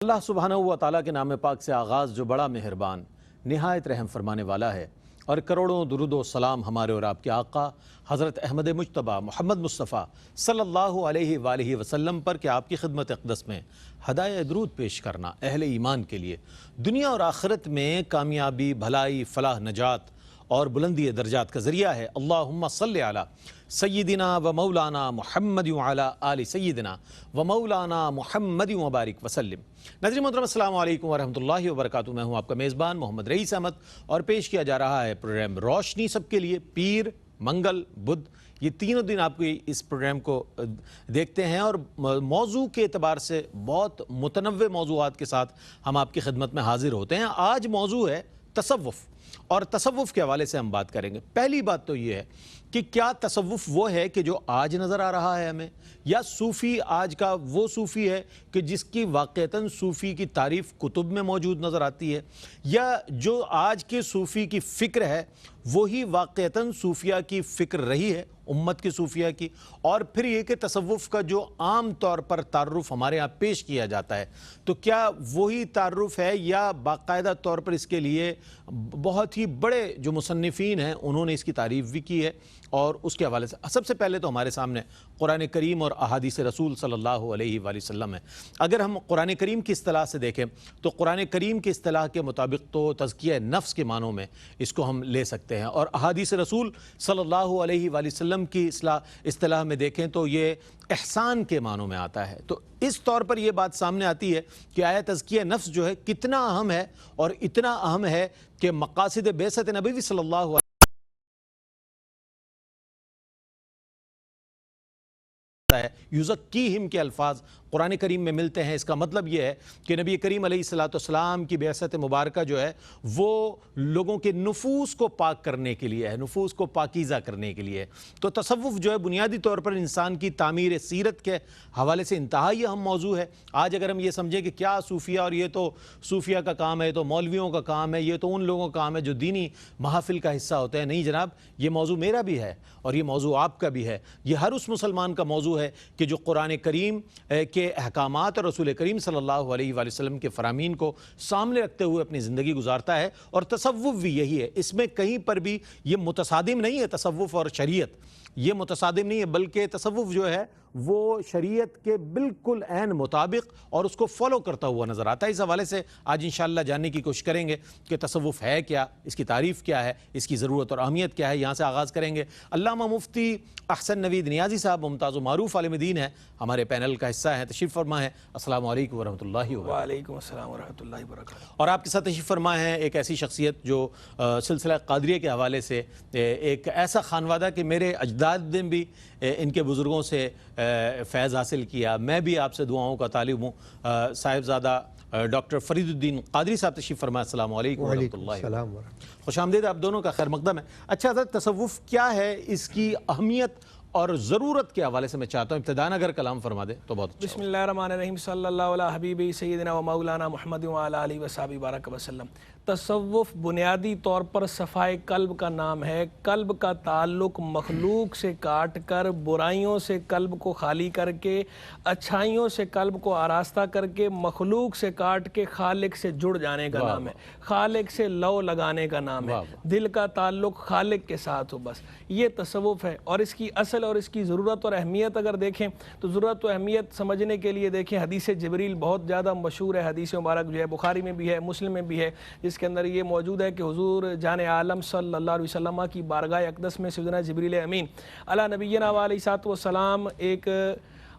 اللہ سبحانہ و تعالیٰ کے نام پاک سے آغاز جو بڑا مہربان نہایت رحم فرمانے والا ہے، اور کروڑوں درود و سلام ہمارے اور آپ کے آقا حضرت احمد مجتبیٰ محمد مصطفیٰ صلی اللہ علیہ وآلہ وسلم پر کہ آپ کی خدمت اقدس میں ہدایہ درود پیش کرنا اہل ایمان کے لیے دنیا اور آخرت میں کامیابی، بھلائی، فلاح، نجات اور بلندی درجات کا ذریعہ ہے۔ اللہم صلی علی سیدنا و مولانا محمد وعلی آل سیدنا و مولانا محمد وبارک وسلم۔ ناظرین محترم، السلام علیکم ورحمۃ اللہ وبرکاتہ۔ میں ہوں آپ کا میزبان محمد رئیس احمد، اور پیش کیا جا رہا ہے پروگرام روشنی سب کے لیے۔ پیر، منگل، بدھ، یہ تینوں دن آپ کو اس پروگرام کو دیکھتے ہیں، اور موضوع کے اعتبار سے بہت متنوع موضوعات کے ساتھ ہم آپ کی خدمت میں حاضر ہوتے ہیں۔ آج موضوع ہے تصوف، اور تصوف کے حوالے سے ہم بات کریں گے۔ پہلی بات تو یہ ہے کہ کیا تصوف وہ ہے کہ جو آج نظر آ رہا ہے ہمیں، یا صوفی آج کا وہ صوفی ہے کہ جس کی واقعتاً صوفی کی تعریف کتب میں موجود نظر آتی ہے، یا جو آج کے صوفی کی فکر ہے وہی واقعتاً صوفیہ کی فکر رہی ہے، امت کے صوفیہ کی؟ اور پھر یہ کہ تصوف کا جو عام طور پر تعارف ہمارے ہاں پیش کیا جاتا ہے تو کیا وہی تعارف ہے، یا باقاعدہ طور پر اس کے لیے بہت ہی بڑے جو مصنفین ہیں انہوں نے اس کی تعریف بھی کی ہے؟ اور اس کے حوالے سے سب سے پہلے تو ہمارے سامنے قرآن کریم اور احادیث رسول صلی اللہ علیہ وآلہ وسلم ہے۔ اگر ہم قرآن کریم کی اصطلاح سے دیکھیں تو قرآن کریم کی اصطلاح کے مطابق تو تزکیہ نفس کے معنوں میں اس کو ہم لے سکتے ہیں، اور احادیث رسول صلی اللہ علیہ وآلہ وسلم کی اصطلاح میں دیکھیں تو یہ احسان کے معنوں میں آتا ہے۔ تو اس طور پر یہ بات سامنے آتی ہے کہ آیا تزکیہ نفس جو ہے کتنا اہم ہے، اور اتنا اہم ہے کہ مقاصد بعثت نبوی صلی اللہ علیہ یزکیہم کے الفاظ قرآن کریم میں ملتے ہیں۔ اس کا مطلب یہ ہے کہ نبی کریم علیہ السلام کی بعثت مبارکہ جو ہے وہ لوگوں کے نفوس کو پاک کرنے کے لیے ہے، نفوس کو پاکیزہ کرنے کے لیے ہے۔ تو تصوف جو ہے بنیادی طور پر انسان کی تعمیر سیرت کے حوالے سے انتہائی اہم موضوع ہے۔ آج اگر ہم یہ سمجھیں کہ کیا صوفیہ، اور یہ تو صوفیہ کا کام ہے، تو مولویوں کا کام ہے، یہ تو ان لوگوں کا کام ہے جو دینی محافل کا حصہ ہوتے ہیں، نہیں جناب، یہ موضوع میرا بھی ہے اور یہ موضوع آپ کا بھی ہے، یہ ہر اس مسلمان کا موضوع ہے کہ جو قرآن کریم کے احکامات اور رسول کریم صلی اللہ علیہ وآلہ وسلم کے فرامین کو سامنے رکھتے ہوئے اپنی زندگی گزارتا ہے۔ اور تصوف بھی یہی ہے، اس میں کہیں پر بھی یہ متصادم نہیں ہے تصوف اور شریعت، یہ متصادم نہیں ہے، بلکہ تصوف جو ہے وہ شریعت کے بالکل عین مطابق اور اس کو فالو کرتا ہوا نظر آتا ہے۔ اس حوالے سے آج انشاءاللہ جاننے کی کوشش کریں گے کہ تصوف ہے کیا، اس کی تعریف کیا ہے، اس کی ضرورت اور اہمیت کیا ہے۔ یہاں سے آغاز کریں گے۔ علامہ مفتی احسن نوید نیازی صاحب ممتاز و معروف عالم دین ہیں، ہمارے پینل کا حصہ ہیں، تشریف فرما ہے۔ السلام علیکم ورحمۃ اللہ وبرکاتہ۔ وعلیکم السلام ورحمۃ اللہ وبرکاتہ۔ اور آپ کے ساتھ تشریف فرما ہے ایک ایسی شخصیت جو سلسلہ قادریہ کے حوالے سے ایک ایسا خانوادہ کہ میرے اجداد نے بھی ان کے بزرگوں سے فیض حاصل کیا، میں بھی آپ سے دعاؤں کا طالب ہوں۔ صاحبزادہ ڈاکٹر فرید الدین قادری صاحب تشریف فرمائے۔ السلام علیکم ورحمۃ اللہ۔ خوش آمدید، آپ دونوں کا خیر مقدم ہے۔ اچھا حضرت، تصوف کیا ہے، اس کی اہمیت اور ضرورت کے حوالے سے میں چاہتا ہوں ابتداً اگر کلام فرما دے تو بہت اچھا۔ بسم اللہ الرحمن الرحیم، صلی اللہ علیہ حبیبی سیدنا و مولانا محمد وعلی آلہ وصحبہ بارک وسلم۔ تصوف بنیادی طور پر صفائے قلب کا نام ہے۔ قلب کا تعلق مخلوق سے کاٹ کر، برائیوں سے قلب کو خالی کر کے، اچھائیوں سے قلب کو آراستہ کر کے، مخلوق سے کاٹ کے خالق سے جڑ جانے کا نام ہے، خالق سے لو لگانے کا نام ہے، دل کا تعلق خالق کے ساتھ ہو، بس یہ تصوف ہے۔ اور اس کی اصل اور اس کی ضرورت اور اہمیت اگر دیکھیں تو ضرورت و اہمیت سمجھنے کے لیے دیکھیں حدیث جبریل بہت زیادہ مشہور ہے، حدیث مبارک جو ہے بخاری میں بھی ہے، مسلم میں بھی ہے، جس کے اندر یہ موجود ہے کہ حضور جان عالم صلی اللہ علیہ وسلم کی بارگاہ اقدس میں سیدنا جبریل امین علی نبینا علیہ السلام ایک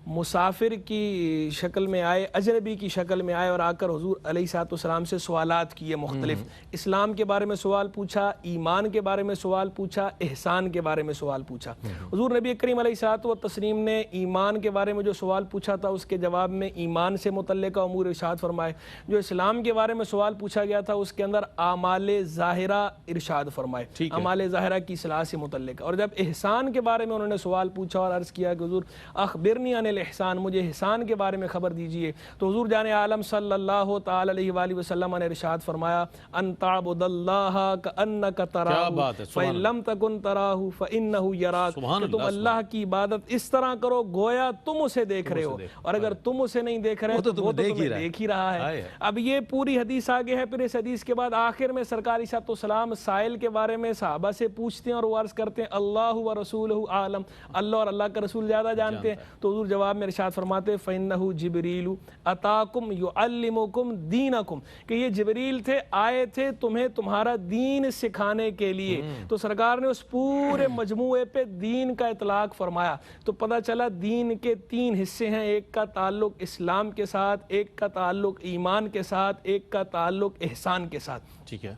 مسافر کی شکل میں آئے، اجنبی کی شکل میں آئے، اور آ کر حضور علیہ السلام سے سوالات کیے مختلف، اسلام کے بارے میں سوال پوچھا، ایمان کے بارے میں سوال پوچھا، احسان کے بارے میں سوال پوچھا۔ حضور نبی کریم علیہ السلام نے ایمان کے بارے میں جو سوال پوچھا تھا اس کے جواب میں ایمان سے متعلقہ امور ارشاد فرمائے، جو اسلام کے بارے میں سوال پوچھا گیا تھا اس کے اندر اعمال ظاہرہ ارشاد فرمائے، اعمال ظاہرہ کی اصلاح سے متعلق۔ اور جب احسان کے بارے میں انہوں نے سوال پوچھا اور عرض کیا کہ حضور اخبرنی عن الاحسان، مجھے احسان کے بارے میں خبر دیجئے۔ تو حضور جان عالم صلی اللہ تعالی علیہ وآلہ وسلم نے ارشاد فرمایا ان تعبد اللہ کأنک تراہ فإن لم تکن تراہ فإنہ یراک، کہ تم اللہ کی عبادت اس طرح کرو گویا تم اسے دیکھ رہے ہو، اور اگر تم اسے نہیں دیکھ رہے تو وہ تو تمہیں دیکھ ہی رہا ہے۔ اب یہ پوری حدیث آگے ہے، پھر اس حدیث کے بعد آخر میں سرکار علیہ السلام سائل کے بارے میں صحابہ سے پوچھتے ہیں اور وہ عرض کرتے ہیں اللہ و رسولہ عالم، اللہ اور اللہ کا رسول زیادہ جانتے ہیں۔ تو حضور جواب میں ارشاد فرماتے ہیں فإنہ جبریل اتاکم یعلمکم دینکم، کہ یہ جبریل تھے، آئے تھے تمہیں تمہارا دین سکھانے کے لیے۔ تو سرکار نے اس پورے مجموعے پہ دین کا اطلاق فرمایا، تو پتہ چلا دین کے 3 حصے ہیں، ایک کا تعلق اسلام کے ساتھ، ایک کا تعلق ایمان کے ساتھ، ایک کا تعلق احسان کے ساتھ۔ ٹھیک ہے،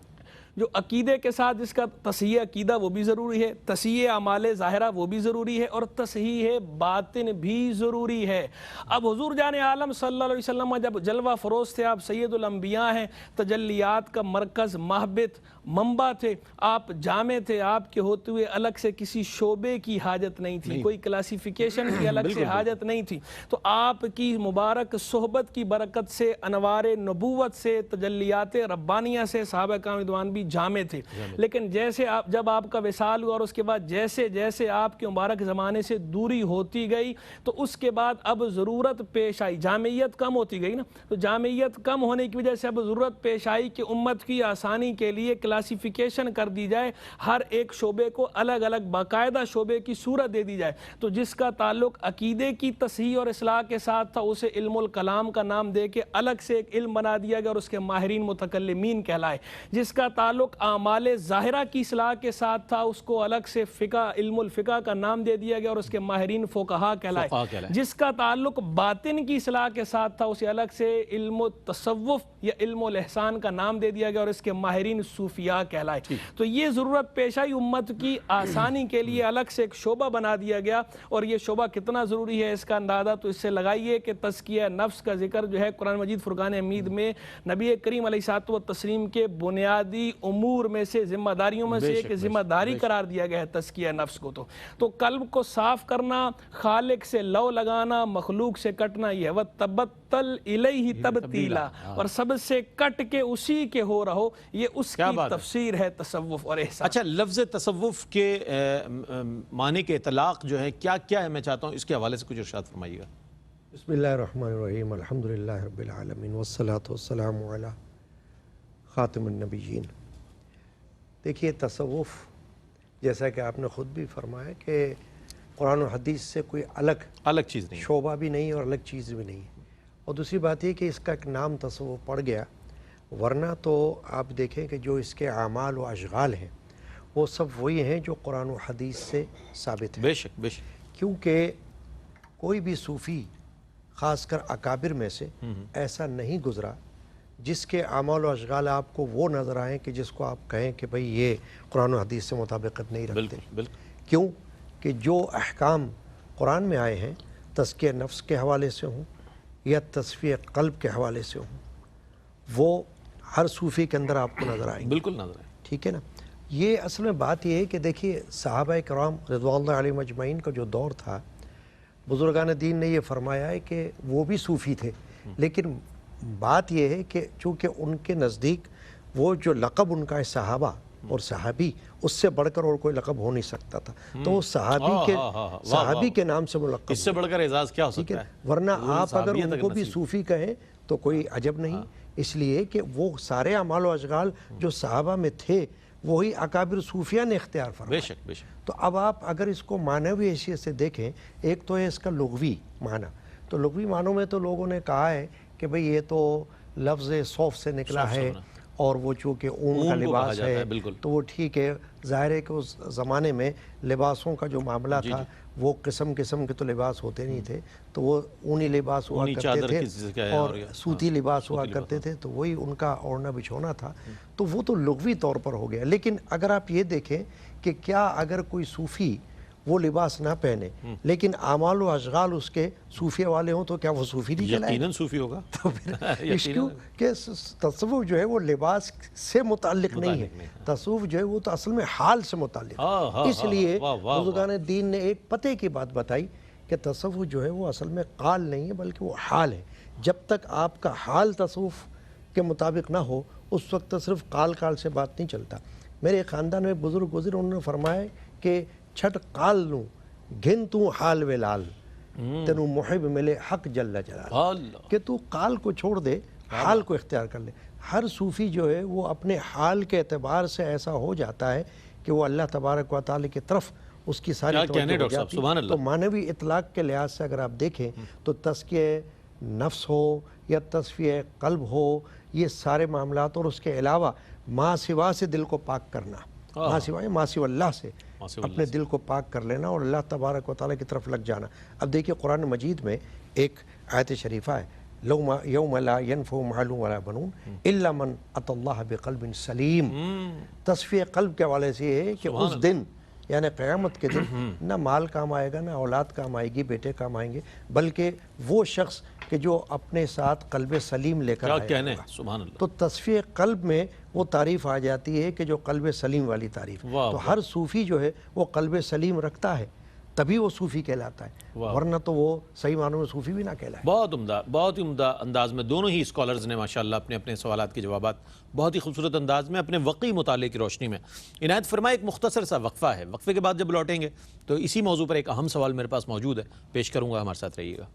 جو عقیدے کے ساتھ جس کا تصحیح عقیدہ وہ بھی ضروری ہے، تصحیح اعمال ظاہرہ وہ بھی ضروری ہے، اور تصحیح باطن بھی ضروری ہے۔ اب حضور جان عالم صلی اللہ علیہ وسلم جب جلوہ فروز تھے، آپ سید الانبیاء ہیں، تجلیات کا مرکز، محبت، منبع تھے، آپ جامع تھے، آپ کے ہوتے ہوئے الگ سے کسی شعبے کی حاجت نہیں تھی، کوئی کلاسیفیکیشن کی الگ سے حاجت نہیں تھی۔ تو آپ کی مبارک صحبت کی برکت سے، انوار نبوت سے، تجلیات ربانیہ سے صحابہ کرام رضوان بھی جامع تھے۔ لیکن جیسے جب آپ کا وصال ہوا اور اس کے بعد جیسے جیسے آپ کے مبارک زمانے سے دوری ہوتی گئی، تو اس کے بعد اب ضرورت پیش آئی، جامعیت کم ہوتی گئی نا، تو جامعیت کم ہونے کی وجہ سے اب ضرورت پیش آئی کہ امت کی آسانی کے لیے کلاسیفیکیشن کر دی جائے، ہر ایک شعبے کو الگ الگ باقاعدہ شعبے کی صورت دے دی جائے۔ تو جس کا تعلق عقیدے کی تصحیح اور اصلاح کے ساتھ تھا، اسے علم الکلام کا نام دے کے الگ سے ایک علم بنا دیا گیا اور اس کے ماہرین متکلمین کہلائے۔ جس کا تعلق اعمال ظاہرہ کی اصلاح کے ساتھ تھا، اس کو الگ سے فقہ، علم الفقہ کا نام دے دیا گیا اور اس کے ماہرین فقہا کہلائے۔ جس کا تعلق باطن کی اصلاح کے ساتھ تھا، اسے الگ سے علم التصوف یا علم الاحسان کا نام دے دیا گیا اور اس کے ماہرین صوفیاء کہلائے۔ تو یہ ضرورت پیش آئی، امت کی آسانی کے لیے الگ سے ایک شعبہ بنا دیا گیا، اور یہ شعبہ کتنا ضروری ہے اس کا اندازہ تو اس سے لگائیے کہ تزکیہ نفس کا ذکر جو ہے قرآن مجید فرقان حمید میں نبی کریم علیہ الصلوۃ والتسلیم کے بنیادی امور میں سے، ذمہ داریوں میں سے ایک ذمہ داری قرار دیا گیا ہے تزکیہ نفس کو۔ تو قلب کو صاف کرنا، خالق سے لو لگانا، مخلوق سے کٹنا، یہ وَتَبَتَّلْ إِلَيْهِ تَبْتِيلًا، اور سب سے کٹ کے اسی کے ہو رہو، یہ اس کی تفسیر ہے تصوف اور احسان۔ اچھا، لفظ تصوف کے معنی کے اطلاق جو ہے کیا کیا ہے، میں چاہتا ہوں اس کے حوالے سے کچھ ارشاد فرمائیے گا۔ بسم اللہ الرحمن الرحیم، الحمدللہ رب العالمین والصلاة والسلام علی خاتم النبیین۔ دیکھیے، تصوف جیسا کہ آپ نے خود بھی فرمایا کہ قرآن و حدیث سے کوئی الگ چیز نہیں، شعبہ بھی نہیں اور الگ چیز بھی نہیں ہے۔ اور دوسری بات یہ کہ اس کا ایک نام تصوف پڑ گیا، ورنہ تو آپ دیکھیں کہ جو اس کے اعمال و اشغال ہیں وہ سب وہی ہیں جو قرآن و حدیث سے ثابت ہیں۔ بے شک بے شک، کیونکہ کوئی بھی صوفی، خاص کر اکابر میں سے، ایسا نہیں گزرا جس کے اعمال و اشغال آپ کو وہ نظر آئیں کہ جس کو آپ کہیں کہ بھئی یہ قرآن و حدیث سے مطابقت نہیں رکھتے۔ کیوں کہ جو احکام قرآن میں آئے ہیں، تزکیہ نفس کے حوالے سے ہوں یا تصفیہ قلب کے حوالے سے ہوں، وہ ہر صوفی کے اندر آپ کو نظر آئیں گے۔ بالکل نظر آئیں، ٹھیک ہے نا۔ یہ اصل میں بات یہ ہے کہ دیکھیے، صحابہ کرام رضوان اللہ علیہم اجمعین کا جو دور تھا، بزرگان دین نے یہ فرمایا ہے کہ وہ بھی صوفی تھے، لیکن بات یہ ہے کہ چونکہ ان کے نزدیک وہ جو لقب ان کا ہے صحابہ اور صحابی، اس سے بڑھ کر اور کوئی لقب ہو نہیں سکتا تھا، تو وہ صحابی کے نام سے ملقب، اس سے بڑھ کر اعزاز کیا ہو سکتا ہے؟ ورنہ آپ اگر ان کو بھی صوفی کہیں تو کوئی عجب نہیں، اس لیے کہ وہ سارے اعمال و اشغال جو صحابہ میں تھے وہی اکابر صوفیہ نے اختیار فرمایا۔ بے شک بے شک۔ تو اب آپ اگر اس کو معنوی حیثیت سے دیکھیں، ایک تو ہے اس کا لغوی معنی، تو لغوی معنوں میں تو لوگوں نے کہا ہے کہ بھئی یہ تو لفظ صوف سے نکلا ہے، اور وہ چونکہ اون کا لباس ہے تو وہ ٹھیک ہے۔ ظاہر ہے کہ اس زمانے میں لباسوں کا جو معاملہ تھا وہ قسم قسم کے تو لباس ہوتے نہیں تھے، تو وہ اونی لباس ہوا کرتے تھے اور سوتی لباس ہوا کرتے تھے، تو وہی ان کا اوڑھنا بچھونا تھا، تو وہ تو لغوی طور پر ہو گیا۔ لیکن اگر آپ یہ دیکھیں کہ کیا اگر کوئی صوفی وہ لباس نہ پہنے لیکن اعمال و اشغال اس کے صوفیہ والے ہوں، تو کیا وہ صوفی نہیں کہلائے؟ یقیناً صوفی ہوگا۔ تو پھر اس کیوں کہ تصوف جو ہے وہ لباس سے متعلق نہیں ہے، تصوف جو ہے وہ تو اصل میں حال سے متعلق ہے۔ اس لیے بزرگان دین نے ایک پتے کی بات بتائی کہ تصوف جو ہے وہ اصل میں قال نہیں ہے بلکہ وہ حال ہے. جب تک آپ کا حال تصوف کے مطابق نہ ہو اس وقت صرف قال سے بات نہیں چلتا. میرے خاندان میں بزرگ گزر انہوں نے فرمایا کہ چھٹ قال نوں گھن تو حال و لال تینو محب ملے حق جل جلال، کہ تو قال کو چھوڑ دے حال کو اختیار کر لے. ہر صوفی جو ہے وہ اپنے حال کے اعتبار سے ایسا ہو جاتا ہے کہ وہ اللہ تبارک و تعالی کی طرف اس کی ساری توجہ ہو جاتی ہے. تو معنوی اطلاق کے لحاظ سے اگر آپ دیکھیں تو تزکیہ نفس ہو یا تصفیہ قلب ہو، یہ سارے معاملات اور اس کے علاوہ ماں سوا سے دل کو پاک کرنا، ماں سوا اللہ سے اپنے دل کو پاک کر لینا اور اللہ تبارک و تعالیٰ کی طرف لگ جانا. اب دیکھیے قرآن مجید میں ایک آیت شریفہ ہے، یوم لا ینفع مال ولا بنون الا من اتی اللہ بقلب سلیم. تصفیہ قلب کے حوالے سے یہ ہے کہ اس دن یعنی قیامت کے دن نہ مال کام آئے گا، نہ اولاد کام آئے گی، بیٹے کام آئیں گے، بلکہ وہ شخص کہ جو اپنے ساتھ قلب سلیم لے کر آئے گا. سبحان اللہ. تو تصفیہ قلب میں وہ تعریف آ جاتی ہے کہ جو قلب سلیم والی تعریف. تو ہر صوفی جو ہے وہ قلب سلیم رکھتا ہے تبھی وہ صوفی کہلاتا ہے، ورنہ تو وہ صحیح معنوں میں صوفی بھی نہ کہلائے. بہت عمدہ، بہت ہی عمدہ انداز میں دونوں ہی اسکالرز نے ماشاءاللہ اپنے اپنے سوالات کے جوابات بہت ہی خوبصورت انداز میں اپنے وقی مطالعے کی روشنی میں عنایت فرمائے. ایک مختصر سا وقفہ ہے، وقفے کے بعد جب لوٹیں گے تو اسی موضوع پر ایک اہم سوال میرے پاس موجود ہے، پیش کروں گا، ہمارے ساتھ رہیے گا.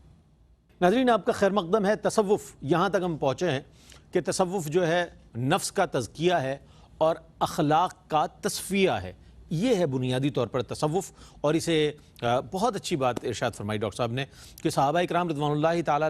ناظرین آپ کا خیر مقدم ہے. تصوف، یہاں تک ہم پہنچے ہیں کہ تصوف جو ہے نفس کا تزکیہ ہے اور اخلاق کا تصفیہ ہے. یہ ہے بنیادی طور پر تصوف، اور اسے بہت اچھی بات ارشاد فرمائی ڈاکٹر صاحب نے کہ صحابہ اکرام رضوان اللہ تعالیٰ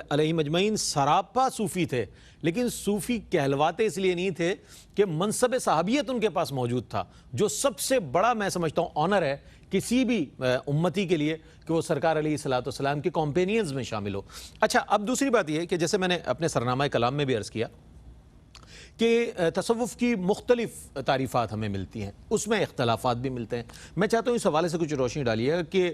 علیہم اجمعین سراپا صوفی تھے، لیکن صوفی کہلواتے اس لیے نہیں تھے کہ منصب صحابیت ان کے پاس موجود تھا، جو سب سے بڑا میں سمجھتا ہوں آنر ہے کسی بھی امتی کے لیے کہ وہ سرکار علیہ الصلوۃ والسلام کے کمپینینز میں شامل ہو. اچھا، اب دوسری بات یہ ہے کہ جیسے میں نے اپنے سرنامہ کلام میں بھی عرض کیا کہ تصوف کی مختلف تعریفات ہمیں ملتی ہیں، اس میں اختلافات بھی ملتے ہیں. میں چاہتا ہوں اس حوالے سے کچھ روشنی ڈالیے کہ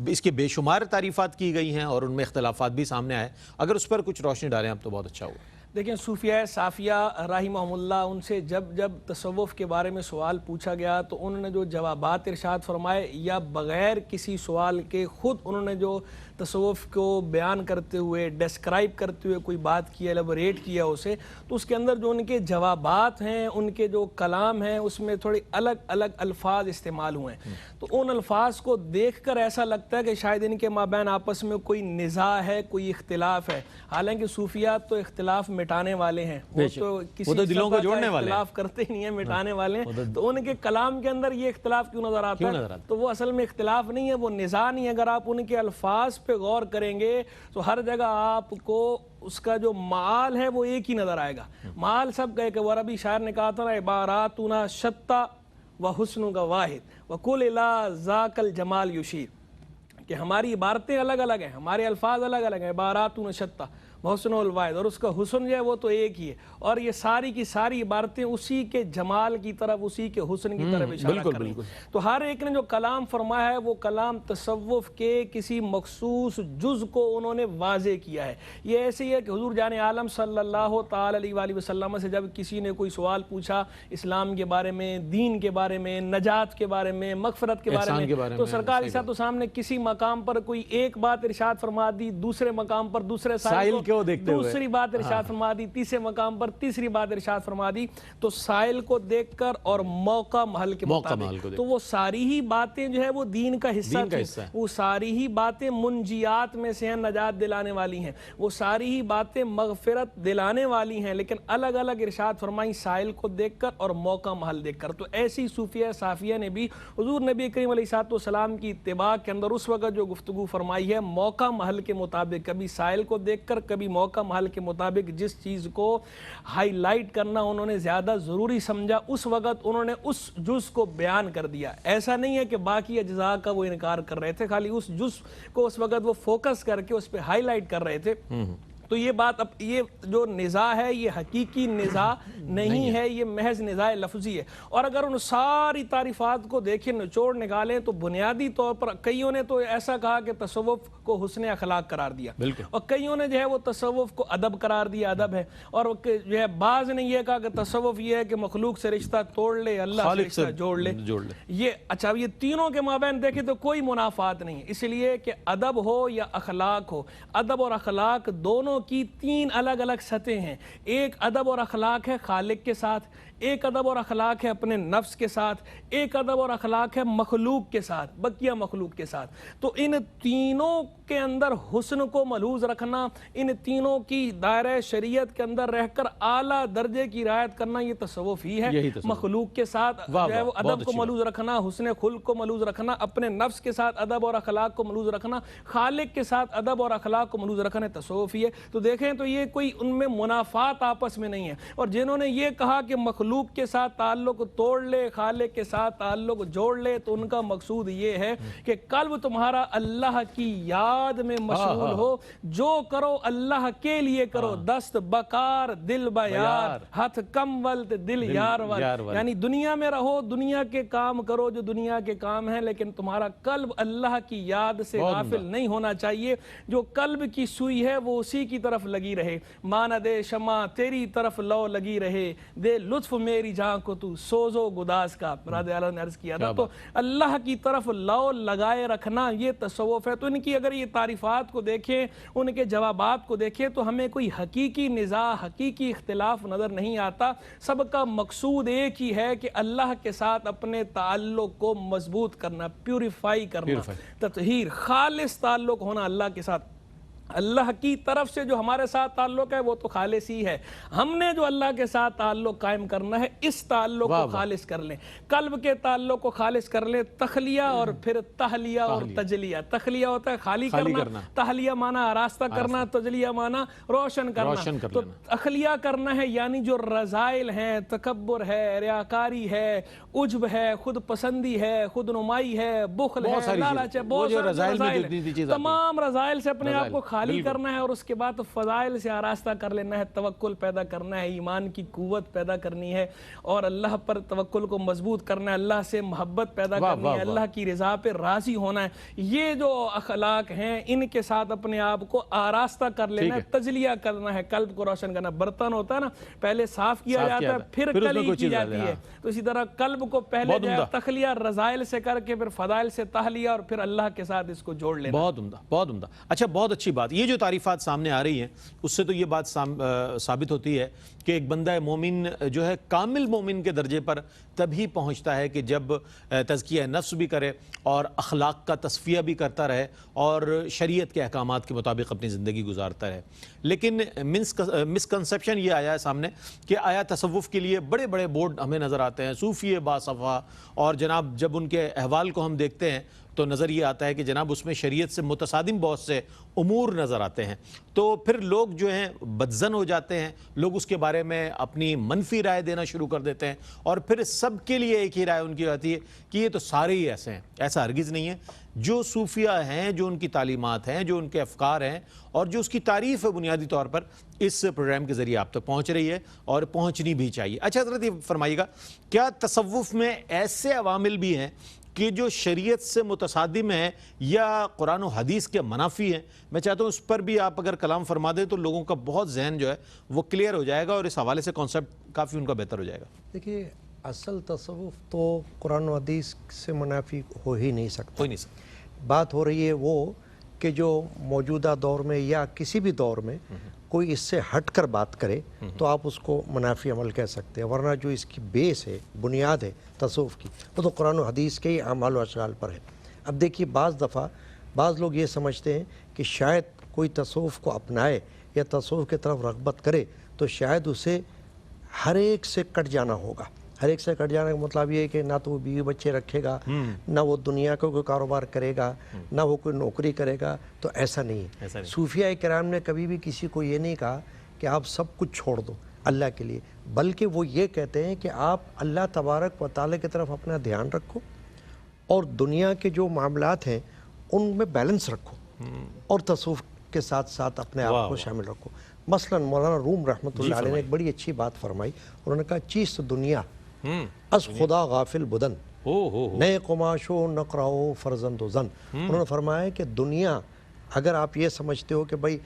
اس کے بے شمار تعریفات کی گئی ہیں اور ان میں اختلافات بھی سامنے آئے. اگر اس پر کچھ روشنی ڈالیں اب تو بہت اچھا ہوگا. دیکھیں صوفیہ صافیہ رحمہم اللہ، ان سے جب تصوف کے بارے میں سوال پوچھا گیا تو انہوں نے جو جوابات ارشاد فرمائے یا بغیر کسی سوال کے خود انہوں نے جو تصوف کو بیان کرتے ہوئے ڈسکرائب کرتے ہوئے کوئی بات کی، ایلیبوریٹ کیا اسے، تو اس کے اندر جو ان کے جوابات ہیں، ان کے جو کلام ہیں، اس میں تھوڑے الگ الگ الفاظ استعمال ہوئے ہیں. تو ان الفاظ کو دیکھ کر ایسا لگتا ہے کہ شاید ان کے مابین آپس میں کوئی نزاع ہے، کوئی اختلاف ہے. حالانکہ صوفیات تو اختلاف مٹانے والے ہیں، وہ تو کسی دلوں کو جوڑنے والے اختلاف کرتے ہی نہیں ہیں، مٹانے والے ہیں. تو ان کے کلام کے اندر یہ اختلاف کیوں نظر آتا ہے؟ تو وہ اصل میں اختلاف نہیں ہے، وہ نزاع نہیں ہے. اگر آپ ان کے الفاظ پہ غور کریں گے تو ہر جگہ آپ کو اس کا جو معال ہے وہ ایک ہی نظر آئے گا. معال سب کہے کہ وہ عربی شاعر نے کہا تھا نا، عباراتنا شتا وحسن کا واحد وکل الی ذاک الجمال یشیر، کہ ہماری عبارتیں الگ الگ ہیں، ہمارے الفاظ الگ الگ ہیں. عباراتنا شتا محسن الواحد، اور اس کا حسن جو ہے وہ تو ایک ہی ہے. اور یہ ساری کی ساری عبارتیں اسی کے جمال کی طرف، اسی کے حسن کی طرف اشارہ کر رہی ہیں. تو ہر ایک نے جو کلام فرمایا ہے وہ کلام تصوف کے کسی مخصوص جز کو انہوں نے واضح کیا ہے. یہ ایسے ہی ہے کہ حضور جان عالم صلی اللہ تعالی علیہ وآلہ وسلم سے جب کسی نے کوئی سوال پوچھا اسلام کے بارے میں، دین کے بارے میں، نجات کے بارے میں، مغفرت کے بارے میں، تو سرکار علیہ السلام نے کسی مقام پر کوئی ایک بات ارشاد فرما دی، دوسرے مقام پر دوسرے سائل کو دوسری بات ارشاد فرما دی، تیسرے مقام پر تیسری بات ارشاد فرما دی. تو سائل کو دیکھ کر اور موقع محل کے مطابق، تو وہ ساری ہی باتیں جو ہے وہ دین کا حصہ تھیں، وہ ساری ہی باتیں منجیات میں سے ہیں، نجات دلانے والی ہیں، وہ ساری ہی باتیں مغفرت دلانے والی ہیں، لیکن الگ الگ ارشاد فرمائی سائل کو دیکھ کر اور موقع محل دیکھ کر. تو ایسی صوفیہ صافیہ نے بھی حضور نبی کریم علیہ السلام کی اتباع کے اندر اس وقت جو گفتگو فرمائی ہے موقع محل کے مطابق، کبھی سائل کو دیکھ کر، کبھی موقع محل کے مطابق جس چیز کو ہائی لائٹ کرنا انہوں نے زیادہ ضروری سمجھا اس وقت انہوں نے اس جز کو بیان کر دیا. ایسا نہیں ہے کہ باقی اجزاء کا وہ انکار کر رہے تھے، خالی اس جز کو اس وقت وہ فوکس کر کے اس پہ ہائی لائٹ کر رہے تھے. تو یہ بات اب یہ جو نزاع ہے یہ حقیقی نزاع نہیں ہے، یہ محض نزاع لفظی ہے۔ اور اگر ان ساری تعریفات کو دیکھیں، نچوڑ نکالیں، تو بنیادی طور پر کئیوں نے تو ایسا کہا کہ تصوف کو حسن اخلاق قرار دیا، اور کئیوں نے جو ہے وہ تصوف کو ادب قرار دیا، ادب ہے، اور جو ہے بعض نے یہ کہا کہ تصوف یہ ہے کہ مخلوق سے رشتہ توڑ لے، اللہ سے رشتہ جوڑ لے۔ یہ اچھا، یہ تینوں کے مابین دیکھیں تو کوئی منافات نہیں ہے، اس لیے کہ ادب ہو یا اخلاق ہو، ادب اور اخلاق دونوں کی تین الگ الگ سطحیں ہیں۔ ایک ادب اور اخلاق ہے خالق کے ساتھ، ایک ادب اور اخلاق ہے اپنے نفس کے ساتھ، ایک ادب اور اخلاق ہے مخلوق کے ساتھ، بقیہ مخلوق کے ساتھ۔ تو ان تینوں کے اندر حسن کو ملحوظ رکھنا، ان تینوں کی دائرہ شریعت کے اندر رہ کر اعلیٰ درجے کی رعایت کرنا، یہ تصوف ہی ہے۔ مخلوق کے ساتھ جو ہے وہ ادب کو ملحوظ رکھنا، حسن خلق کو ملحوظ رکھنا، اپنے نفس کے ساتھ ادب اور اخلاق کو ملحوظ رکھنا، خالق کے ساتھ ادب اور اخلاق کو ملحوظ رکھنا تصوف ہی ہے۔ تو دیکھیں تو یہ کوئی ان میں منافات آپس میں نہیں ہے۔ اور جنہوں نے یہ کہا کہ مخلوق کے ساتھ تعلق توڑ لے، خالق کے ساتھ تعلق جوڑ لے، تو ان کا مقصود یہ ہے کہ قلب تمہارا اللہ کی یاد میں مشغول ہو، جو کرو اللہ کے لیے کرو، دست بکار دل بیار، ہاتھ کم ولت دل یار ول، یعنی دنیا میں رہو، دنیا کے کام کرو جو دنیا کے کام ہیں، لیکن تمہارا قلب اللہ کی یاد سے غافل نہیں ہونا چاہیے۔ جو قلب کی سوئی ہے وہ اسی کی طرف لگی رہے، مانا دے شمع تیری طرف لو لگی رہے، دے لطف میری جہاں کو تو سوز و گداز کا، برادر اعلیٰ نے عرض کیا تھا۔ تو اللہ کی طرف لو لگائے رکھنا یہ تصوف ہے۔ تو ان کی اگر یہ تعریفات کو دیکھیں، ان کے جوابات کو دیکھیں، تو ہمیں کوئی حقیقی نزاع، حقیقی اختلاف نظر نہیں آتا۔ سب کا مقصود ایک ہی ہے کہ اللہ کے ساتھ اپنے تعلق کو مضبوط کرنا، پیوریفائی کرنا، تطہیر، خالص تعلق ہونا اللہ کے ساتھ۔ اللہ کی طرف سے جو ہمارے ساتھ تعلق ہے وہ تو خالص ہی ہے، ہم نے جو اللہ کے ساتھ تعلق قائم کرنا ہے اس تعلق کو خالص کر لیں، قلب کے تعلق کو خالص کر لیں۔ تخلیہ اور پھر تحلیہ اور تجلیہ۔ تخلیہ ہوتا ہے خالی کرنا، تحلیہ مانا آراستہ کرنا، تجلیہ مانا روشن کرنا۔ تو تخلیہ کرنا ہے یعنی جو رذائل ہیں، تکبر ہے، ریاکاری ہے، عجب ہے، خود پسندی ہے، خود نمائی ہے، بخل ہے، لالچ ہے، بہت سارے رذائل ہیں، تمام رذائل سے اپنے آپ کو خالی کرنا ہے، اور اس کے بعد فضائل سے آراستہ کر لینا ہے، توکل پیدا کرنا ہے، ایمان کی قوت پیدا کرنی ہے، اور اللہ پر توکل کو مضبوط کرنا ہے، اللہ سے محبت پیدا کرنی ہے، اللہ کی رضا پہ راضی ہونا ہے۔ یہ جو اخلاق ہیں ان کے ساتھ اپنے آپ کو آراستہ کر لینا ہے، تجلیہ کرنا ہے، قلب کو روشن کرنا۔ برتن ہوتا ہے نا، پہلے صاف کیا جاتا ہے پھر کلی کی جاتی ہے، تو اسی طرح قلب کو پہلے تخلیہ رذائل سے کر کے، پھر فضائل سے تحلیہ، اور پھر اللہ کے ساتھ اس کو جوڑ لینا۔ بہت عمدہ، بہت عمدہ۔ اچھا، بہت اچھی بات، یہ جو تعریفات سامنے آ رہی ہیں اس سے تو یہ بات ثابت ہوتی ہے کہ ایک بندہ مومن جو ہے کامل مومن کے درجے پر تبھی پہنچتا ہے کہ جب تزکیہ نفس بھی کرے اور اخلاق کا تصفیہ بھی کرتا رہے اور شریعت کے احکامات کے مطابق اپنی زندگی گزارتا رہے۔ لیکن مسکنسیپشن یہ آیا ہے سامنے کہ آیا تصوف کے لیے بڑے بڑے بورڈ ہمیں نظر آتے ہیں، صوفی باصفا، اور جناب جب ان کے احوال کو ہم دیکھتے ہیں تو نظر یہ آتا ہے کہ جناب اس میں شریعت سے متصادم بہت سے امور نظر آتے ہیں، تو پھر لوگ جو ہیں بدظن ہو جاتے ہیں، لوگ اس کے بارے میں اپنی منفی رائے دینا شروع کر دیتے ہیں، اور پھر سب کے لیے ایک ہی رائے ان کی آتی ہے کہ یہ تو سارے ہی ایسے ہیں۔ ایسا ہرگز نہیں ہے۔ جو صوفیہ ہیں، جو ان کی تعلیمات ہیں، جو ان کے افکار ہیں، اور جو اس کی تعریف ہے بنیادی طور پر اس پروگرام کے ذریعے آپ تک پہنچ رہی ہے اور پہنچنی بھی چاہیے۔ اچھا حضرت یہ فرمائیے گا، کیا تصوف میں ایسے عوامل بھی ہیں کہ جو شریعت سے متصادم ہیں یا قرآن و حدیث کے منافی ہیں؟ میں چاہتا ہوں اس پر بھی آپ اگر کلام فرما دیں تو لوگوں کا بہت ذہن جو ہے وہ کلیئر ہو جائے گا، اور اس حوالے سے کانسیپٹ کافی ان کا بہتر ہو جائے گا۔ دیکھیے، اصل تصوف تو قرآن و حدیث سے منافی ہو ہی نہیں سکتا۔ بات ہو رہی ہے وہ کہ جو موجودہ دور میں یا کسی بھی دور میں کوئی اس سے ہٹ کر بات کرے تو آپ اس کو منافی عمل کہہ سکتے ہیں، ورنہ جو اس کی بیس ہے، بنیاد ہے تصوف کی، وہ تو قرآن و حدیث کے ہی اعمال و اشغال پر ہے۔ اب دیکھیے، بعض دفعہ بعض لوگ یہ سمجھتے ہیں کہ شاید کوئی تصوف کو اپنائے یا تصوف کی طرف رغبت کرے تو شاید اسے ہر ایک سے کٹ جانا ہوگا۔ ہر ایک سے کٹ جانے کا مطلب یہ ہے کہ نہ تو وہ بیوی بچے رکھے گا، نہ وہ دنیا کا کوئی کاروبار کرے گا، نہ وہ کوئی نوکری کرے گا۔ تو ایسا نہیں ہے۔ صوفیاء کرام نے کبھی بھی کسی کو یہ نہیں کہا کہ آپ سب کچھ چھوڑ دو اللہ کے لیے، بلکہ وہ یہ کہتے ہیں کہ آپ اللہ تبارک و تعالیٰ کی طرف اپنا دھیان رکھو، اور دنیا کے جو معاملات ہیں ان میں بیلنس رکھو، اور تصوف کے ساتھ ساتھ اپنے آپ کو شامل رکھو۔ مثلا مولانا روم رحمۃ اللہ علیہ نے ایک بڑی اچھی بات فرمائی. انہوں نے کہا چیز دنیا از خدا غافل بدن نئے قماشو نقراؤ فرزند و زن. انہوں نے فرمایا کہ دنیا اگر آپ یہ سمجھتے ہو کہ بھائی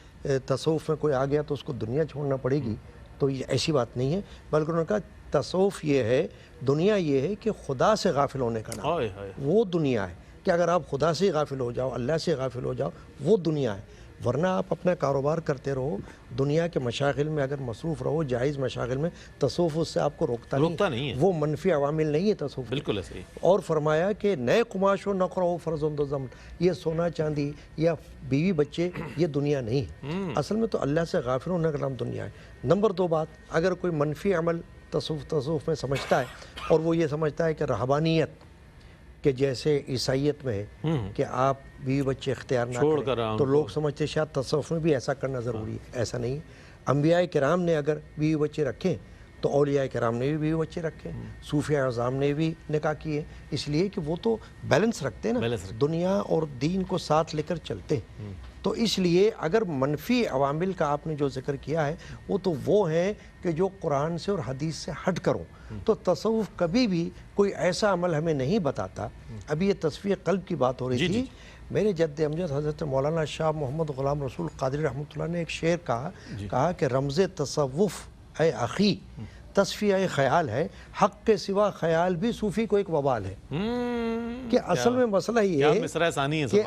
تصوف میں کوئی آ گیا تو اس کو دنیا چھوڑنا پڑے گی, تو یہ ایسی بات نہیں ہے, بلکہ انہوں نے کہا تصوف یہ ہے, دنیا یہ ہے کہ خدا سے غافل ہونے کا نام, وہ دنیا ہے کہ اگر آپ خدا سے غافل ہو جاؤ, اللہ سے غافل ہو جاؤ, وہ دنیا ہے. ورنہ آپ اپنا کاروبار کرتے رہو, دنیا کے مشاغل میں اگر مصروف رہو, جائز مشاغل میں, تصوف اس سے آپ کو روکتا نہیں ہے, وہ منفی عوامل نہیں ہے تصوف. بالکل صحیح. اور فرمایا کہ نئے قماش و نقرو فرزند و زمن, یہ سونا چاندی یا بیوی بچے یہ دنیا نہیں ہے, اصل میں تو اللہ سے غافل ہونے کا نام دنیا ہے. نمبر 2 بات, اگر کوئی منفی عمل تصوف میں سمجھتا ہے اور وہ یہ سمجھتا ہے کہ رہبانیت کہ جیسے عیسائیت میں ہے کہ آپ بیوی بچے اختیار نہ کریں, تو لوگ سمجھتے شاید تصوف میں بھی ایسا کرنا ضروری ہے. ایسا نہیں ہے. انبیاء کرام نے اگر بیوی بچے رکھے تو اولیاء کرام نے بھی بیوی بچے رکھے, صوفیاء اعظام نے بھی نکاح کیے, اس لیے کہ وہ تو بیلنس رکھتے ہیں نا, دنیا اور دین کو ساتھ لے کر چلتے. تو اس لیے اگر منفی عوامل کا آپ نے جو ذکر کیا ہے وہ تو وہ ہیں کہ جو قرآن سے اور حدیث سے ہٹ کرو, تو تصوف کبھی بھی کوئی ایسا عمل ہمیں نہیں بتاتا. ابھی یہ تصفیہ قلب کی بات ہو رہی تھی, میرے جد امجد حضرت مولانا شاہ محمد غلام رسول قادری رحمۃ اللہ نے ایک شعر کہا کہ رمز تصوف اے اخی تصفیہ خیال ہے, حق کے سوا خیال بھی صوفی کو ایک وبال ہے. کہ اصل میں مسئلہ یہ ہے کہ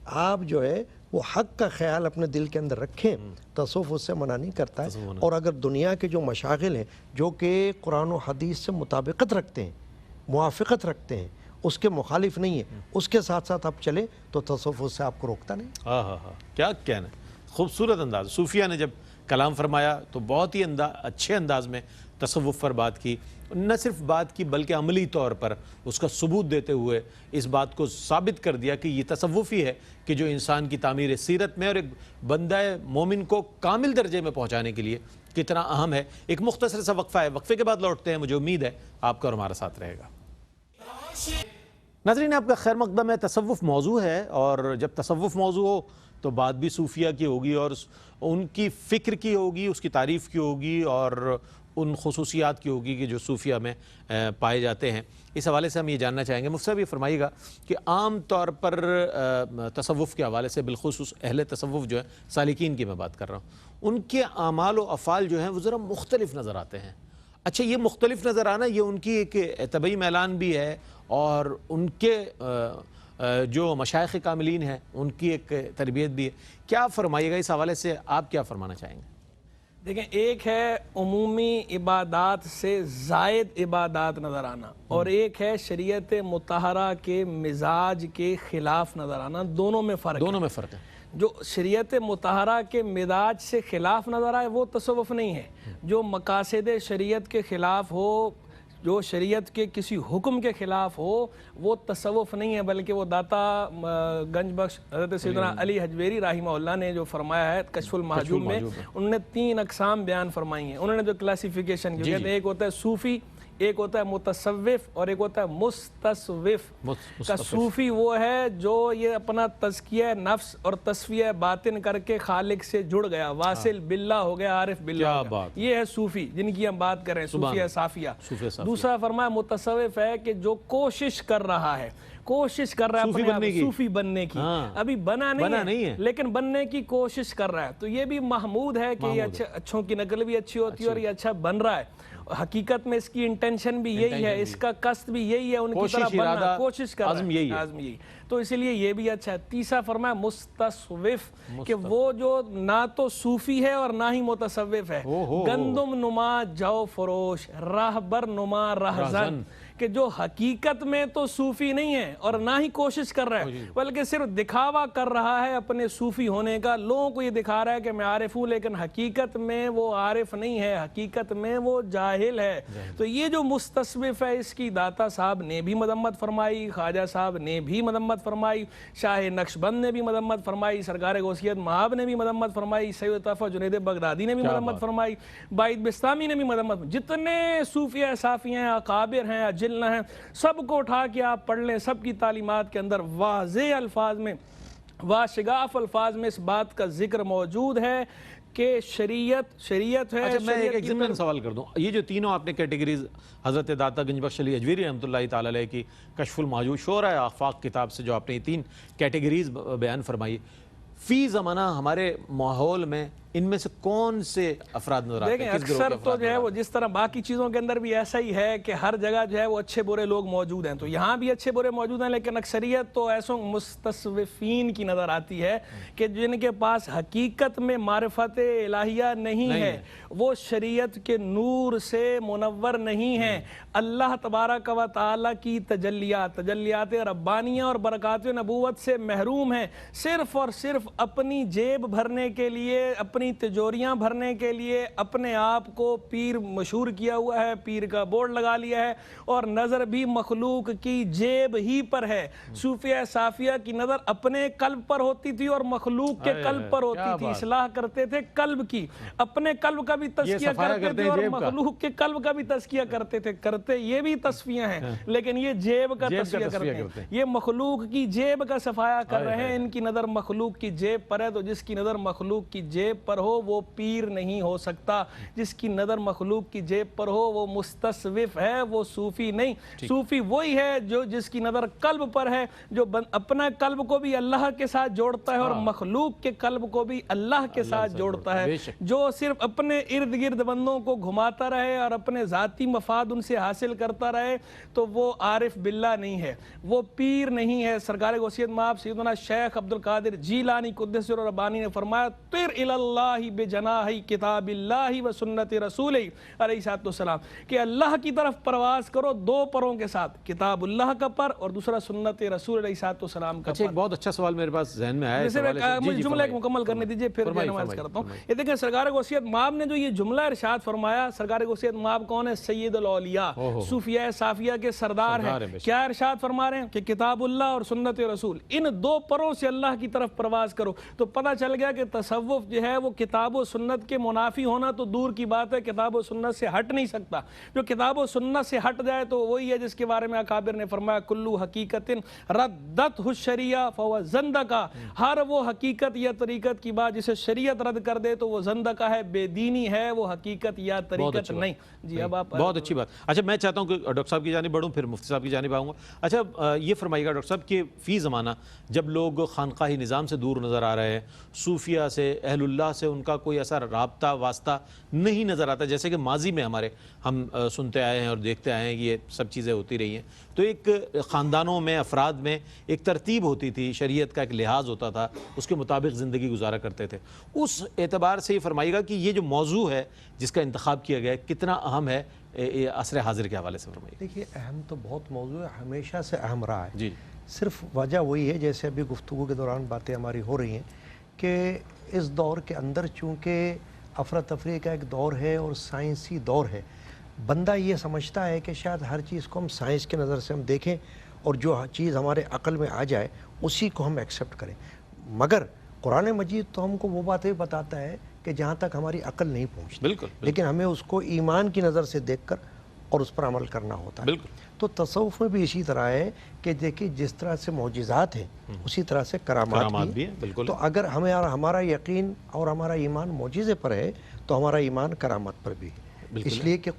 آپ جو ہے وہ حق کا خیال اپنے دل کے اندر رکھیں, تصوف اس سے منع نہیں کرتا ہے. اور اگر دنیا کے جو مشاغل ہیں جو کہ قرآن و حدیث سے مطابقت رکھتے ہیں, موافقت رکھتے ہیں, اس کے مخالف نہیں ہے, اس کے ساتھ ساتھ آپ چلیں تو تصوف اس سے آپ کو روکتا نہیں. کیا کہنا, خوبصورت انداز. صوفیہ نے جب کلام فرمایا تو بہت ہی اچھے انداز میں تصوف پر بات کی, نہ صرف بات کی بلکہ عملی طور پر اس کا ثبوت دیتے ہوئے اس بات کو ثابت کر دیا کہ یہ تصوف ہی ہے کہ جو انسان کی تعمیر سیرت میں اور ایک بندہ مومن کو کامل درجے میں پہنچانے کے لیے کتنا اہم ہے. ایک مختصر سا وقفہ ہے, وقفے کے بعد لوٹتے ہیں. مجھے امید ہے آپ کا اور ہمارا ساتھ رہے گا. ناظرین آپ کا خیر مقدم ہے. تصوف موضوع ہے, اور جب تصوف موضوع ہو تو بات بھی صوفیہ کی ہوگی, اور ان کی فکر کی ہوگی, اس کی تعریف کی ہوگی, اور ان خصوصیات کی ہوگی کہ جو صوفیہ میں پائے جاتے ہیں. اس حوالے سے ہم یہ جاننا چاہیں گے, مفتی صاحب یہ فرمائیے گا کہ عام طور پر تصوف کے حوالے سے, بالخصوص اہل تصوف جو ہے, سالکین کی میں بات کر رہا ہوں, ان کے اعمال و افعال جو ہیں وہ ذرا مختلف نظر آتے ہیں. اچھا, یہ مختلف نظر آنا یہ ان کی ایک طبعی میلان بھی ہے, اور ان کے جو مشائخ کاملین ہیں ان کی ایک تربیت بھی ہے. کیا فرمائیے گا اس حوالے سے, آپ کیا فرمانا چاہیں گے؟ دیکھیں, ایک ہے عمومی عبادات سے زائد عبادات نظر آنا, اور ایک ہے شریعت مطہرہ کے مزاج کے خلاف نظر آنا. دونوں میں فرق ہے. جو شریعت مطہرہ کے مزاج سے خلاف نظر آئے وہ تصوف نہیں ہے. جو مقاصد شریعت کے خلاف ہو, جو شریعت کے کسی حکم کے خلاف ہو, وہ تصوف نہیں ہے, بلکہ وہ داتا گنج بخش حضرت سیدنا علی حجویری رحمہ اللہ نے جو فرمایا ہے کشف المحجوب میں, انہوں نے 3 اقسام بیان فرمائی ہیں. انہوں نے جو کلاسیفیکیشن کی, ایک ہوتا ہے صوفی, ایک ہوتا ہے متصوف, اور ایک ہوتا ہے مستصوف. صوفی وہ ہے جو یہ اپنا تزکیہ نفس اور تصفیہ باطن کر کے خالق سے جڑ گیا, واصل باللہ ہو گیا, عارف باللہ ہو گیا. یہ ہے صوفی جن کی ہم بات کر رہے ہیں, صوفیہ صافیہ. دوسرا فرمایا متصوف ہے کہ جو کوشش کر رہا ہے اپنے صوفی بننے کی, ابھی بنا نہیں ہے لیکن بننے کی کوشش کر رہا ہے. تو یہ بھی محمود ہے کہ یہ اچھوں کی نقل بھی اچھی ہوتی ہے اور یہ اچھا بن رہا ہے. حقیقت میں اس کی انٹینشن بھی یہی ہے, اس کا قصد بھی یہی ہے, ان کی طرح بننا, کوشش کر رہا ہے, عزم یہی. تو اسی لیے یہ بھی اچھا ہے. تیسرا فرمایا مستصوف, کہ وہ جو نہ تو صوفی ہے اور نہ ہی متصوف ہے. گندم نما جو فروش, راہبر نما رہزن, کہ جو حقیقت میں تو صوفی نہیں ہے اور نہ ہی کوشش کر رہا ہے, بلکہ صرف دکھاوا کر رہا ہے اپنے صوفی ہونے کا. لوگوں کو یہ دکھا رہا ہے کہ میں عارف ہوں, لیکن حقیقت میں وہ عارف نہیں ہے, حقیقت میں وہ جاہل ہے. تو یہ جو مستصوف ہے, اس کی داتا صاحب نے بھی مذمت فرمائی, خواجہ صاحب نے بھی مذمت فرمائی, شاہ نقشبند نے بھی مذمت فرمائی, سرکار غوثیت مآب نے بھی مذمت فرمائی, سید طرفہ جنید بغدادی نے بھی مذمت فرمائی, باعث بستامی نے بھی مذمت. جتنے صوفیہ صافیہ ہیں, اکابر ہیں, اجلہ ہیں, سب کو اٹھا کے آپ پڑھ لیں. سب کی تعلیمات کے اندر واضح الفاظ میں, واشگاف الفاظ میں اس بات کا ذکر موجود ہے کہ شریعت ہے. اچھا میں شریعت ایک کی ضمن سوال کر دوں, یہ جو تینوں آپ نے کیٹیگریز حضرت داتا گنج بخش علی اجویری رحمۃ اللہ تعالی علیہ کی کشف المحجوب شورۂ آفاق کتاب سے جو آپ نے یہ 3 کیٹیگریز بیان فرمائی, فی زمانہ ہمارے ماحول میں ان میں سے کون سے افراد نظر آتے ہیں؟ دیکھیں اکثر تو جو ہے وہ جس طرح باقی چیزوں کے اندر بھی ایسا ہی ہے کہ ہر جگہ جو ہے وہ اچھے برے لوگ موجود ہیں, تو یہاں بھی اچھے برے موجود ہیں, لیکن اکثریت تو ایسوں مستصوفین کی نظر آتی ہے کہ جن کے پاس حقیقت میں معرفت الہیہ نہیں ہے, وہ شریعت کے نور سے منور نہیں ہیں, اللہ تبارک و تعالی کی تجلیات ربانیہ اور برکات نبوت سے محروم ہیں, صرف اور صرف اپنی جیب بھرنے کے لیے, اپنی تجوریاں بھرنے کے لیے اپنے آپ کو پیر مشہور کیا ہوا ہے, پیر کا بورڈ لگا لیا ہے, اور نظر بھی مخلوق کی جیب ہی پر ہے. صوفیہ صافیہ کی نظر اپنے قلب پر ہوتی تھی اور مخلوق کے قلب پر ہوتی تھی, اصلاح کرتے تھے قلب کی, اپنے قلب کا بھی تزکیہ کرتے تھے اور مخلوق کے قلب کا بھی تزکیہ کرتے تھے, کرتے یہ بھی تصفیہ ہیں, لیکن یہ جیب کا تصفیہ کرتے ہیں, یہ مخلوق کی جیب کا صفایا کر رہے ہیں. ان کی نظر مخلوق کی جیب پر ہے, تو جس کی نظر مخلوق کی جیب پر ہو وہ پیر نہیں ہو سکتا, جس کی نظر مخلوق کی جیب پر ہو وہ مستصوف ہے, وہ صوفی نہیں. صوفی وہی ہے جو جس کی نظر قلب پر ہے, جو اپنا قلب کو بھی اللہ کے ساتھ جوڑتا ہے اور مخلوق کے قلب کو بھی اللہ کے ساتھ جوڑتا ہے, جو صرف اپنے ارد گرد بندوں کو گھماتا رہے اور اپنے ذاتی مفاد ان سے حاصل کرتا رہے, تو وہ عارف باللہ نہیں ہے, وہ پیر نہیں ہے. سرکار غوثیت مآب سیدنا شیخ عبد القادر جیلانی قدس سرہ ربانی نے فرمایا, طر الی اللہ بجناحی کتاب اللہ و سنت رسول علیہ السلام, کہ اللہ کی طرف پرواز کرو 2 پروں کے ساتھ, کتاب اللہ کا پر اور دوسرا سنت رسول علیہ السلام کا پر. اچھا ایک بہت اچھا سوال میرے پاس ذہن میں آیا, مجھے جملہ ایک مکمل کرنے دیجئے پھر میں نماز کرتا ہوں. یہ دیکھیں سرکار غوثیت مآب نے جو یہ جملہ ارشاد فرمایا, سرکار غوثیت مآب کون ہے؟ سید الاولیاء, صوفیہ صافیہ کے سردار ہیں. کیا ارشاد فرما رہے ہیں کہ کتاب اللہ اور سنت رسول, ان 2 پروں سے اللہ کی طرف پرواز کرو. تو پتہ چل گیا کہ تصوف جو ہے وہ کتاب و سنت کے منافی ہونا تو دور کی بات ہے, کتاب و سنت سے ہٹ نہیں سکتا. جو کتاب و سنت سے ہٹ جائے تو وہی ہے جس کے بارے میں اکابر نے فرمایا, کلو حقیقت ردت الشریعہ فهو زندقہ, ہر وہ حقیقت یا طریقت کی بات جسے شریعت رد کر دے تو وہ زندقہ ہے, بے دینی ہے, وہ حقیقت یا طریقت نہیں. جی اب آپ بہت اچھی بات. اچھا میں چاہتا ہوں کہ ڈاکٹر صاحب کی جانب بڑھوں, پھر مفتی صاحب کی جانب آؤں گا. اچھا یہ فرمائیے گا ڈاکٹر صاحب کہ فی زمانہ جب لوگ خانقاہی نظام سے دور نظر آ رہے ہیں, صوفیہ سے, اہل اللہ سے ان کا کوئی ایسا رابطہ واسطہ نہیں نظر آتا, جیسے کہ ماضی میں ہمارے ہم سنتے آئے ہیں اور دیکھتے آئے ہیں کہ یہ سب چیزیں ہوتی رہی ہیں, تو ایک خاندانوں میں, افراد میں ایک ترتیب ہوتی تھی, شریعت کا ایک لحاظ ہوتا تھا, اس کے مطابق زندگی گزارا کرتے تھے. اس اعتبار سے یہ فرمائیے گا کہ یہ جو موضوع ہے جس کا انتخاب کیا گیا ہے کتنا اہم ہے عصر حاضر کے حوالے سے فرمائیے. دیکھیے اہم تو بہت موضوع ہے, ہمیشہ سے اہم رہا ہے. جی صرف وجہ وہی ہے جیسے ابھی گفتگو کے دوران باتیں ہماری ہو رہی ہیں کہ اس دور کے اندر چونکہ افراتفری کا ایک دور ہے اور سائنسی دور ہے, بندہ یہ سمجھتا ہے کہ شاید ہر چیز کو ہم سائنس کی نظر سے ہم دیکھیں اور جو چیز ہمارے عقل میں آ جائے اسی کو ہم ایکسیپٹ کریں. مگر قرآن مجید تو ہم کو وہ باتیں بتاتا ہے کہ جہاں تک ہماری عقل نہیں پہنچتی, بالکل, لیکن ہمیں اس کو ایمان کی نظر سے دیکھ کر اور اس پر عمل کرنا ہوتا ہے. بالکل. تو تصوف میں بھی اسی طرح ہے کہ دیکھیں جس طرح سے معجزات ہیں اسی طرح سے کرامات بھی ہیں. بالکل. تو اگر ہمارا یقین اور ہمارا ایمان معجزے پر ہے تو ہمارا ایمان کرامت پر بھی ہے, اس لیے کہ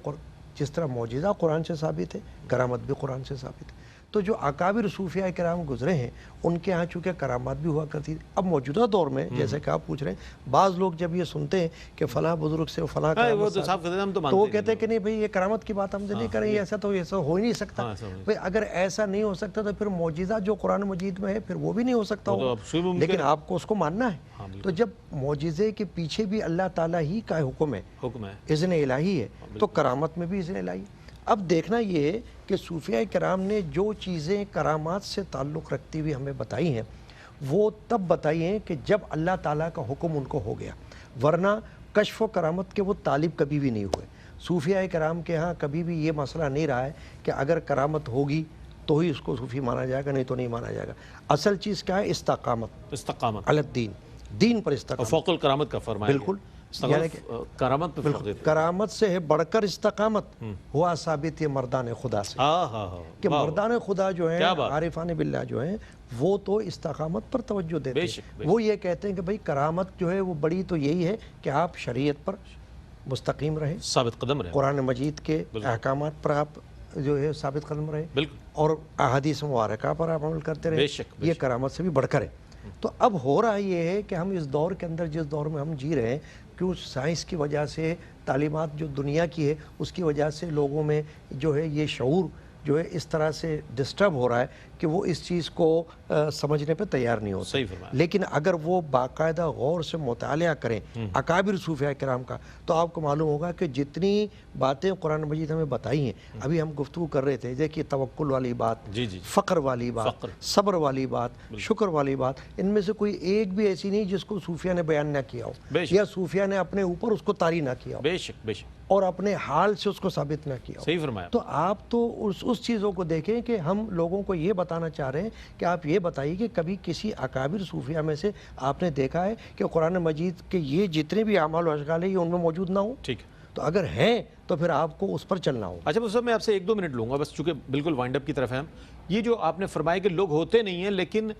جس طرح معجزہ قرآن سے ثابت ہے کرامت بھی قرآن سے ثابت ہے. تو جو اکابر صوفیاء کرام گزرے ہیں ان کے ہاں چونکہ کرامات بھی ہوا کرتی تھی. اب موجودہ دور میں جیسے کہ آپ پوچھ رہے ہیں, بعض لوگ جب یہ سنتے ہیں کہ فلاں بزرگ سے فلاں تو وہ کہتے ہیں کہ نہیں بھئی یہ کرامت کی بات ہم سے نہیں کریں, ایسا تو ایسا ہو ہی نہیں سکتا. بھئی اگر ایسا نہیں ہو سکتا تو پھر معجزہ جو قرآن مجید میں ہے پھر وہ بھی نہیں ہو سکتا ہوگا, لیکن آپ کو اس کو ماننا ہے. تو جب معجزے کے پیچھے بھی اللہ تعالیٰ ہی کا حکم ہے, اذن الہی ہے, تو کرامت میں بھی اذن الہی ہے. اب دیکھنا یہ ہے کہ صوفیاء کرام نے جو چیزیں کرامات سے تعلق رکھتی ہوئی ہمیں بتائی ہیں وہ تب بتائی ہیں کہ جب اللہ تعالیٰ کا حکم ان کو ہو گیا, ورنہ کشف و کرامت کے وہ طالب کبھی بھی نہیں ہوئے. صوفیاء کرام کے ہاں کبھی بھی یہ مسئلہ نہیں رہا ہے کہ اگر کرامت ہوگی تو ہی اس کو صوفی مانا جائے گا, نہیں تو نہیں مانا جائے گا. اصل چیز کیا ہے؟ استقامت علی الدین, دین پر استقامت. فوق الکرامت کا فرمایا. بالکل. یعنی کہ کرامت پہ فرق دیتے کرامت سے ہے بڑھ کر استقامت ہوا ثابت یہ مردان خدا سے کہ مردان خدا جو ہیں عارفان باللہ جو ہیں وہ تو استقامت پر توجہ دیتے ہیں. وہ یہ کہتے ہیں کہ بھئی کرامت جو ہے وہ بڑی تو یہی ہے کہ آپ شریعت پر مستقیم رہیں, ثابت قدم رہے, قرآن مجید کے احکامات پر آپ جو ہے ثابت قدم رہے اور احادیث مبارکہ پر آپ عمل کرتے رہیں. یہ کرامت سے بھی بڑھ کر ہے. تو اب ہو رہا یہ ہے کہ ہم اس دور کے اندر جس دور میں ہم جی رہے ہیں کہ اس سائنس کی وجہ سے تعلیمات جو دنیا کی ہے اس کی وجہ سے لوگوں میں جو ہے یہ شعور جو ہے اس طرح سے ڈسٹرب ہو رہا ہے کہ وہ اس چیز کو سمجھنے پہ تیار نہیں ہوتے. لیکن اگر وہ باقاعدہ غور سے مطالعہ کریں اکابر صوفیاء کرام کا تو آپ کو معلوم ہوگا کہ جتنی باتیں قرآن مجید ہمیں بتائی ہیں. ابھی ہم گفتگو کر رہے تھے دیکھیے توکل والی بات, فقر والی بات, صبر والی بات, شکر والی بات, ان میں سے کوئی ایک بھی ایسی نہیں جس کو صوفیاء نے بیان نہ کیا ہو یا صوفیاء نے اپنے اوپر اس کو طاری نہ کیا ہو اور اپنے حال سے اس کو ثابت نہ کیا ہو. صحیح فرمایا. تو آپ تو اس چیزوں کو دیکھیں کہ ہم لوگوں کو یہ بتانا چاہ رہے ہیں کہ آپ یہ بتائیے کہ کبھی کسی اکابر صوفیاء میں سے آپ نے دیکھا ہے کہ قرآن مجید کے یہ جتنے بھی اعمال و اشغال ہیں یہ ان میں موجود نہ ہوں. ٹھیک ہے, تو اگر ہیں تو پھر آپ کو اس پر چلنا ہوگا. اچھا صاحب میں آپ سے 1-2 منٹ لوں گا بس, چونکہ بالکل وائنڈ اپ کی طرف ہیں ہم. یہ جو آپ نے فرمایا کہ لوگ ہوتے نہیں ہیں لیکن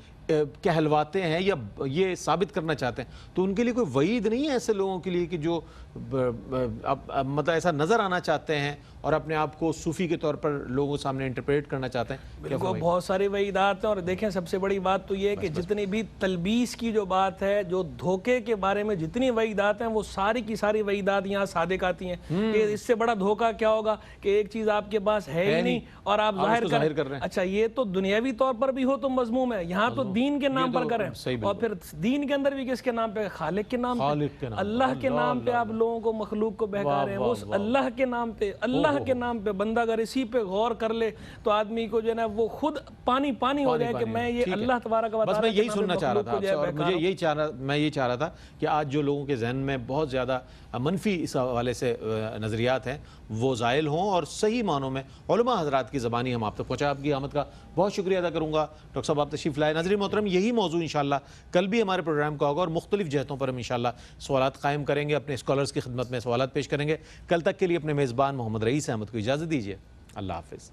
کہلواتے ہیں یا یہ ثابت کرنا چاہتے ہیں, تو ان کے لیے کوئی وعید نہیں ہے ایسے لوگوں کے لیے کہ جو مطلب ایسا نظر آنا چاہتے ہیں اور اپنے آپ کو صوفی کے طور پر لوگوں سامنے انٹرپریٹ کرنا چاہتے ہیں؟ بالکل بہت سارے وعیدات ہیں. اور دیکھیں سب سے بڑی بات تو یہ ہے کہ جتنی بھی تلبیس کی جو بات ہے, جو دھوکے کے بارے میں جتنی وعیدات ہیں وہ ساری کی ساری وعیدات یہاں صادق آتی ہیں کہ اس سے بڑا دھوکہ کیا ہوگا کہ ایک چیز آپ کے پاس ہے ہی نہیں اور آپ ظاہر کر رہے ہیں. اچھا یہ تو دنیاوی طور پر بھی ہو تو مذموم ہے, یہاں تو دین کے نام پر کریں اور پھر دین کے اندر بھی کس کے نام پہ؟ خالق کے نام پہ, اللہ کے نام پہ آپ لوگوں کو مخلوق کو بہکا رہے ہیں. اس اللہ کے نام پہ, اللہ کے نام پہ بندہ اگر اسی پہ غور کر لے تو آدمی کو جو ہے نا وہ خود پانی پانی ہو جائے کہ میں یہ اللہ تبارک و تعالیٰ. بس میں یہی سننا چاہ رہا تھا اور مجھے یہ چاہ رہا تھا کہ آج جو لوگوں کے ذہن میں بہت زیادہ منفی اس حوالے سے نظریات ہیں وہ زائل ہوں اور صحیح معنوں میں علماء حضرات کی زبانی ہم آپ تک پہنچا. آپ کی آمد کا بہت شکریہ ادا کروں گا. ڈاکٹر صاحب آپ تشریف لائے. ناظرین محترم یہی موضوع انشاءاللہ کل بھی ہمارے پروگرام کا ہوگا اور مختلف جہتوں پر ہم انشاءاللہ سوالات قائم کریں گے, اپنے اسکالرز کی خدمت میں سوالات پیش کریں گے. کل تک کے لیے اپنے میزبان محمد رئیس احمد کو اجازت دیجیے. اللہ حافظ.